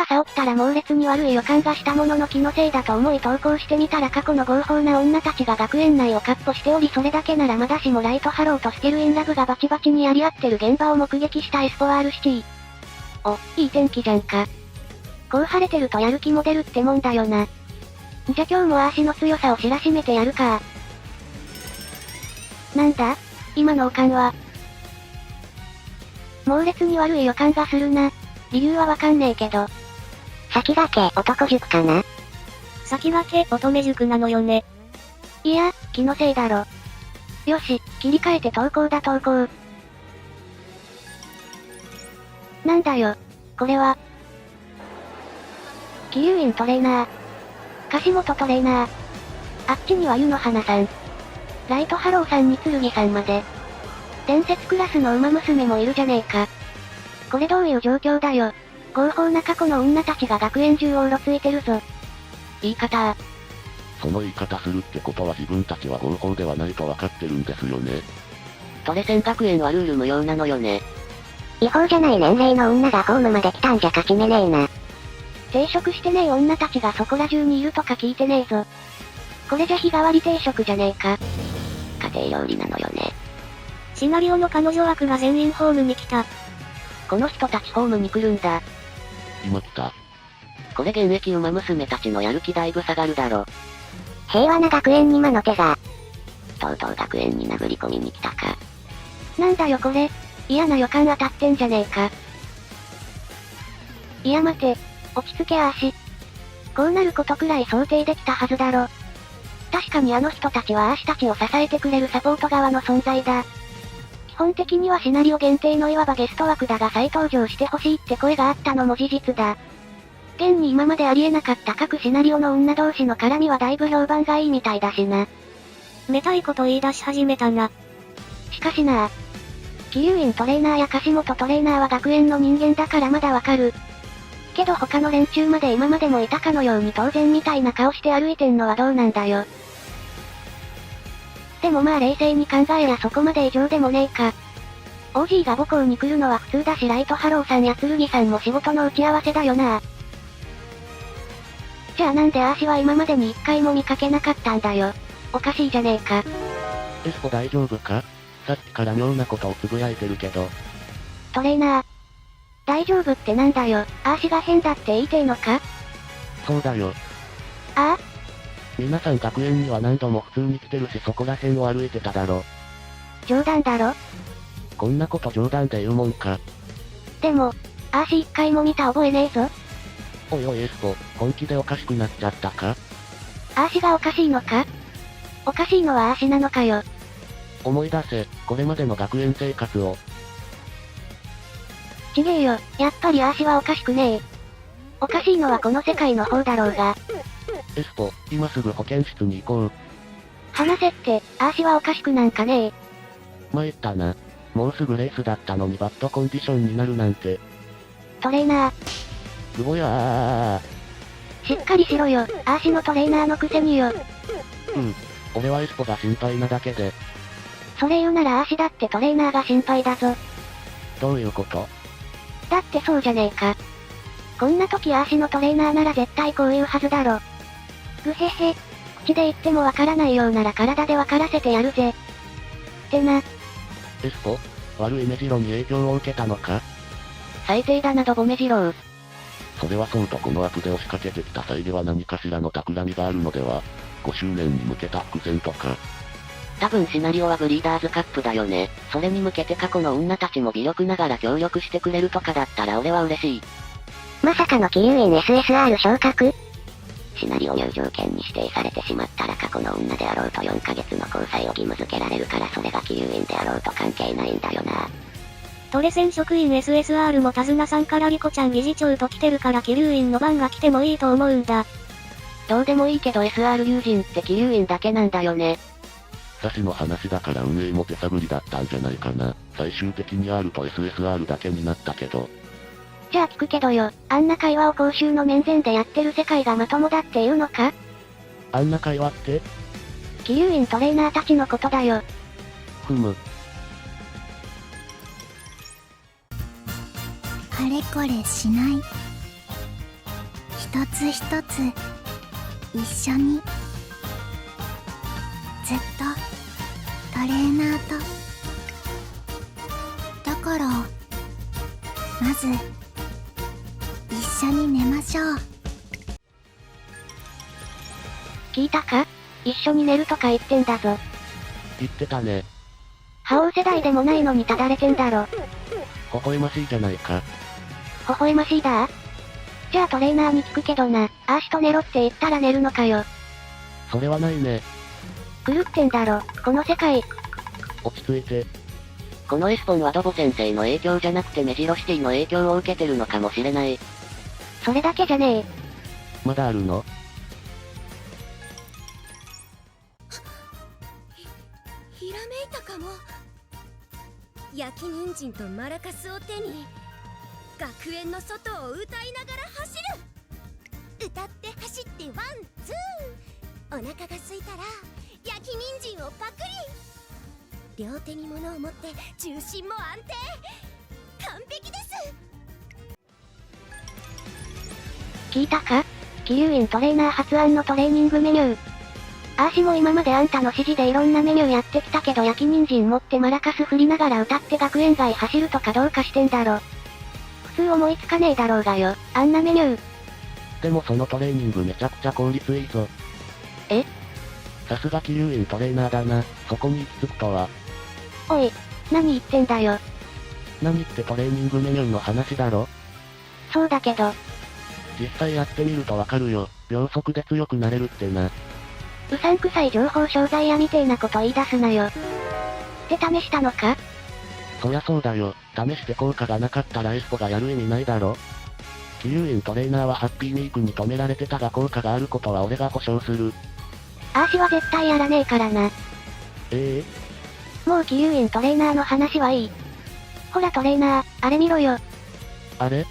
朝起きたら猛烈に悪い予感がしたものの気のせいだと思い投稿してみたら過去の合法な女たちが学園内を闊歩しておりそれだけならまだしもライトハローとステルインラブがバチバチにやり合ってる現場を目撃したエスポワールシティ。お、いい天気じゃんか。こう晴れてるとやる気も出るってもんだよな。じゃ今日も足の強さを知らしめてやるか。なんだ今のおかんは。猛烈に悪い予感がするな。理由はわかんねえけど。先駆け男塾かな。先駆け乙女塾なのよね。いや、気のせいだろ。よし、切り替えて投稿だ投稿。なんだよ、これは。桐生院トレーナー。樫本トレーナー。あっちには湯の花さん。ライトハローさんに剣さんまで。伝説クラスの馬娘もいるじゃねえか。これどういう状況だよ。合法な過去の女たちが学園中をうろついてるぞ。言い方その言い方するってことは自分たちは合法ではないと分かってるんですよね。トレセン学園はルール無用なのよね。違法じゃない年齢の女がホームまで来たんじゃ勝ち目ねえな。定職してねえ女たちがそこら中にいるとか聞いてねえぞ。これじゃ日替わり定食じゃねえか。家庭料理なのよね。シナリオの彼女枠が全員ホームに来た。この人たちホームに来るんだ。今来た。これ現役馬娘たちのやる気だいぶ下がるだろ。平和な学園に魔の手が。とうとう学園に殴り込みに来たか。なんだよこれ。嫌な予感当たってんじゃねえか。いや待て。落ち着け足。こうなることくらい想定できたはずだろ。確かにあの人たちは足たちを支えてくれるサポート側の存在だ。基本的にはシナリオ限定のいわばゲスト枠だが再登場してほしいって声があったのも事実だ。現に今までありえなかった各シナリオの女同士の絡みはだいぶ評判がいいみたいだしな。めたいこと言い出し始めたな。しかしな。桐生院トレーナーや樫本トレーナーは学園の人間だからまだわかる。けど他の連中まで今までもいたかのように当然みたいな顔して歩いてんのはどうなんだよ。でもまあ冷静に考えりゃそこまで異常でもねえか。OG が母校に来るのは普通だしライトハローさんや剣さんも仕事の打ち合わせだよな。じゃあなんでアーシは今までに一回も見かけなかったんだよ。おかしいじゃねえか。エスポ大丈夫か？さっきから妙なことをつぶやいてるけど。トレーナー。大丈夫ってなんだよ。アーシが変だって言いてえのか？そうだよ。ああ？皆さん学園には何度も普通に来てるしそこら辺を歩いてただろ。冗談だろ？こんなこと冗談で言うもんか。でも、アーシ一回も見た覚えねえぞ。おいおいエスポ、本気でおかしくなっちゃったか？アーシがおかしいのか？おかしいのはアーシなのかよ。思い出せ、これまでの学園生活を。ちげえよ、やっぱりアーシはおかしくねえ。おかしいのはこの世界の方だろうが。エスポ、今すぐ保健室に行こう。話せって、アーシはおかしくなんかねえ。参ったな。もうすぐレースだったのにバッドコンディションになるなんて。トレーナー。すごやしっかりしろよ、アーシのトレーナーのくせによ。俺はエスポが心配なだけで。それ言うならアーシだってトレーナーが心配だぞ。どういうこと？だってそうじゃねえか。こんな時アーシのトレーナーなら絶対こういうはずだろ。ぐへへ。口で言ってもわからないようなら体でわからせてやるぜ。ってな。エスポ、悪い目白に影響を受けたのか？最低だなドボメジロー。それはそうとこのアプで押しかけてきた際には何かしらの企みがあるのでは？5周年に向けた伏線とか。多分シナリオはブリーダーズカップだよね。それに向けて過去の女たちも微力ながら協力してくれるとかだったら俺は嬉しい。まさかの桐生院 SSR 昇格？シナリオ入条件に指定されてしまったら過去の女であろうと4ヶ月の交際を義務付けられるからそれが桐生院であろうと関係ないんだよな。トレセン職員 SSR も手綱さんからリコちゃん理事長と来てるから桐生院の番が来てもいいと思うんだ。どうでもいいけど SR 友人って桐生院だけなんだよね。サシの話だから運営も手探りだったんじゃないかな。最終的に R と SSR だけになったけど。じゃあ聞くけどよ、あんな会話を公衆の面前でやってる世界がまともだっていうのか？あんな会話って？桐生院トレーナーたちのことだよ。ふむ。あれこれしない。つ一つ一緒にずっとトレーナーとだからまず一緒に寝ましょう。聞いたか？一緒に寝るとか言ってんだぞ。言ってたね。覇王世代でもないのにただれてんだろ。微笑ましいじゃないか。微笑ましいだ？じゃあトレーナーに聞くけどな、あーしと寝ろって言ったら寝るのかよ。それはないね。狂ってんだろ、この世界。落ち着いて。このエスポンはドボ先生の影響じゃなくて目白シティの影響を受けてるのかもしれない。それだけじゃねえ。まだあるの？ひらめいたかも。焼き人参とマラカスを手に学園の外を歌いながら走る。歌って走ってワンツー。お腹が空いたら焼き人参をパクリ。両手に物を持って重心も安定。完璧です。聞いたか？桐生院トレーナー発案のトレーニングメニュー。あーしも今まであんたの指示でいろんなメニューやってきたけど焼き人参持ってマラカス振りながら歌って学園外走るとかどうかしてんだろ。普通思いつかねえだろうがよ、あんなメニュー。でもそのトレーニングめちゃくちゃ効率いいぞ。え？さすが桐生院トレーナーだな、そこに行き着くとは。おい、何言ってんだよ。何ってトレーニングメニューの話だろ？そうだけど、実際やってみるとわかるよ、秒速で強くなれるってな。うさんくさい情報商材屋みてえなこと言い出すなよ。って試したのか？そりゃそうだよ、試して効果がなかったらエスポがやる意味ないだろ。桐生院トレーナーはハッピーミークに止められてたが効果があることは俺が保証する。あーしは絶対やらねえからな。もう桐生院トレーナーの話はいい。ほらトレーナー、あれ見ろよ。あれ？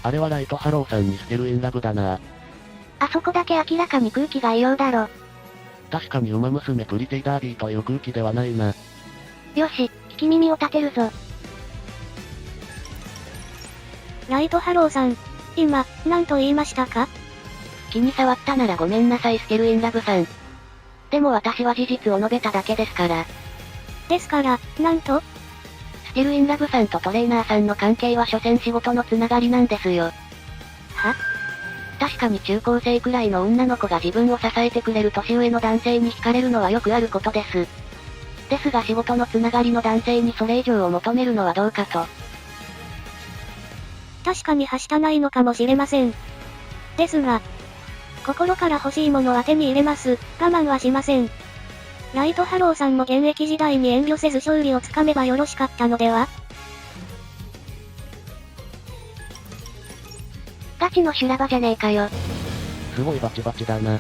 あれはライトハローさんにしてるインラブだな。あそこだけ明らかに空気が異様だろ。確かにウマ娘プリティダービーという空気ではないな。よし、聞き耳を立てるぞ。ライトハローさん、今、何と言いましたか？気に障ったならごめんなさいスケルインラブさん。でも私は事実を述べただけですから。ですから、なんと？スケルインラブさんとトレーナーさんの関係は所詮仕事のつながりなんですよ。は？確かに中高生くらいの女の子が自分を支えてくれる年上の男性に惹かれるのはよくあることです。ですが仕事のつながりの男性にそれ以上を求めるのはどうかと。確かにはしたないのかもしれません。ですが、心から欲しいものは手に入れます。我慢はしません。ライトハローさんも現役時代に遠慮せず勝利をつかめばよろしかったのでは？ガチの修羅場じゃねえかよ。すごいバチバチだな。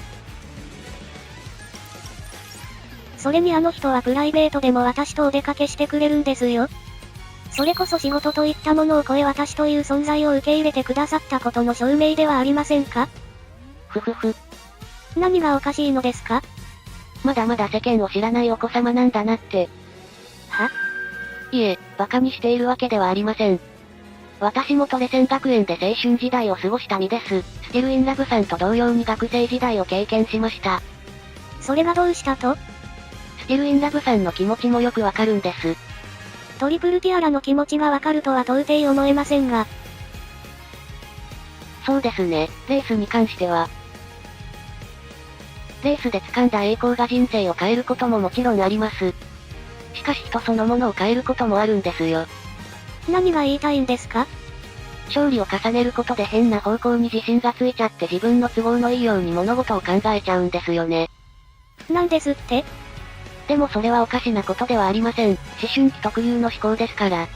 それにあの人はプライベートでも私とお出かけしてくれるんですよ。それこそ仕事といったものを超え私という存在を受け入れてくださったことの証明ではありませんか？ふふふ。何がおかしいのですか？まだまだ世間を知らないお子様なんだなって。は？いえ、馬鹿にしているわけではありません。私もトレセン学園で青春時代を過ごした身です。ステルインラブさんと同様に学生時代を経験しました。それがどうしたと？ステルインラブさんの気持ちもよくわかるんです。トリプルティアラの気持ちがわかるとは到底思えませんが。そうですね、レースに関しては。レースで掴んだ栄光が人生を変えることももちろんあります。しかし人そのものを変えることもあるんですよ。何が言いたいんですか？勝利を重ねることで変な方向に自信がついちゃって自分の都合のいいように物事を考えちゃうんですよね。なんですって？でもそれはおかしなことではありません。思春期特有の思考ですから。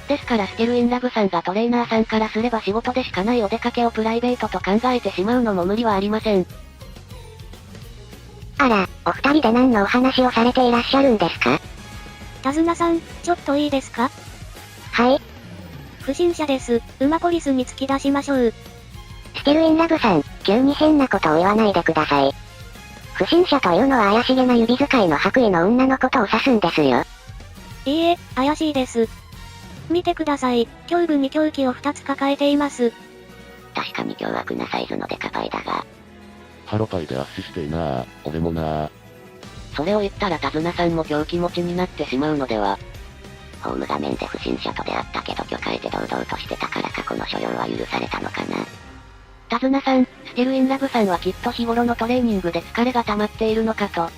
ですからスケルインラブさんがトレーナーさんからすれば仕事でしかないお出かけをプライベートと考えてしまうのも無理はありません。あら、お二人で何のお話をされていらっしゃるんですか？タズナさん、ちょっといいですか？はい。不審者です。ウマポリスに突き出しましょう。ステルインラブさん、急に変なことを言わないでください。不審者というのは怪しげな指使いの白衣の女のことを指すんですよ。いいえ、怪しいです。見てください、胸部に凶器を2つ抱えています。確かに凶悪なサイズのデカパイだが。ハロパイで圧死していなぁ、俺もなぁ。それを言ったら手綱さんも狂気持ちになってしまうのでは。ホーム画面で不審者と出会ったけど許可得て堂々としてたから過去の所領は許されたのかな。手綱さん、ステルインラブさんはきっと日頃のトレーニングで疲れが溜まっているのかと。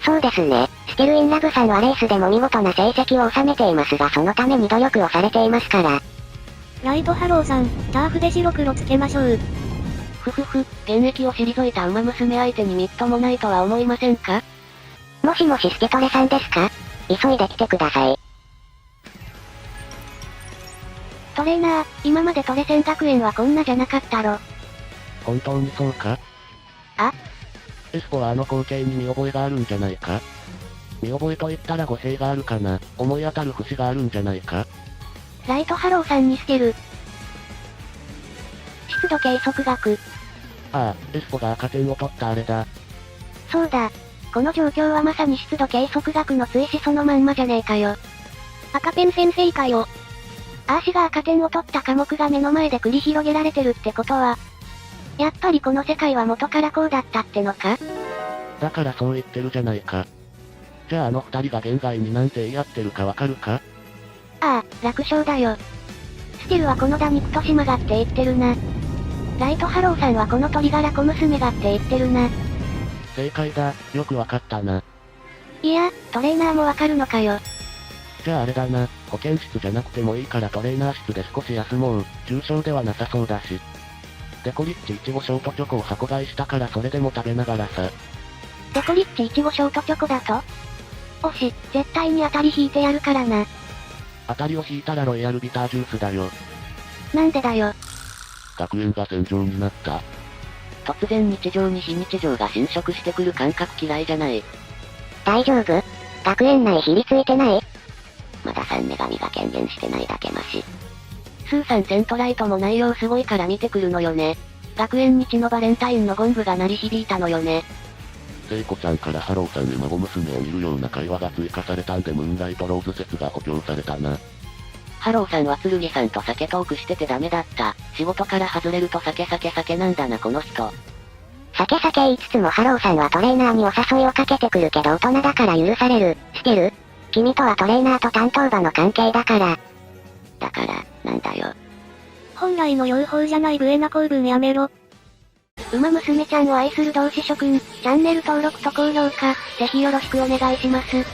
そうですね。ステルインラブさんはレースでも見事な成績を収めていますがそのために努力をされていますから。ライトハローさん、ターフで白黒つけましょう。ふふふ、現役を退いた馬娘相手にみっともないとは思いませんか？もしもしスケトレさんですか？急いで来てください。トレーナー、今までトレセン学園はこんなじゃなかったろ。本当にそうか？あ？エスポはあの光景に見覚えがあるんじゃないか？見覚えと言ったら語弊があるかな。思い当たる節があるんじゃないか？ライトハローさんに捨てる。湿度計測学。ああ、エスポが赤点を取ったあれだ。そうだ。この状況はまさに湿度計測学の追試そのまんまじゃねえかよ。赤ペン先生かよ。アーシが赤点を取った科目が目の前で繰り広げられてるってことは、やっぱりこの世界は元からこうだったってのか？だからそう言ってるじゃないか。じゃああの二人が現在になんて言い合ってるかわかるか？ああ、楽勝だよ。ステルはこのダ肉と島がって言ってるな。ライトハローさんはこの鳥柄小娘がって言ってるな。正解だ、よくわかったな。いや、トレーナーもわかるのかよ。じゃああれだな、保健室じゃなくてもいいからトレーナー室で少し休もう。重症ではなさそうだし。デコリッチイチゴショートチョコを箱買いしたからそれでも食べながらさ。デコリッチイチゴショートチョコだと？おし、絶対に当たり引いてやるからな。当たりを引いたらロイヤルビタージュースだよ。なんでだよ。学園が戦場になった。突然日常に非日常が侵食してくる感覚嫌いじゃない。大丈夫？学園内ひりついてない？まだ三女神が権限してないだけマシ。スーさんセントライトも内容すごいから見てくるのよね。学園日のバレンタインのゴングが鳴り響いたのよね。聖子ちゃんからハローさんへ孫娘を見るような会話が追加されたんでムーンライトローズ説が補強されたな。ハローさんは剣さんと酒トークしててダメだった。仕事から外れると酒なんだなこの人。酒言いつつもハローさんはトレーナーにお誘いをかけてくるけど大人だから許される。ステル？君とはトレーナーと担当馬の関係だから。だから、なんだよ。本来の用法じゃないブエナ構文やめろ。馬娘ちゃんを愛する同志諸君、チャンネル登録と高評価、ぜひよろしくお願いします。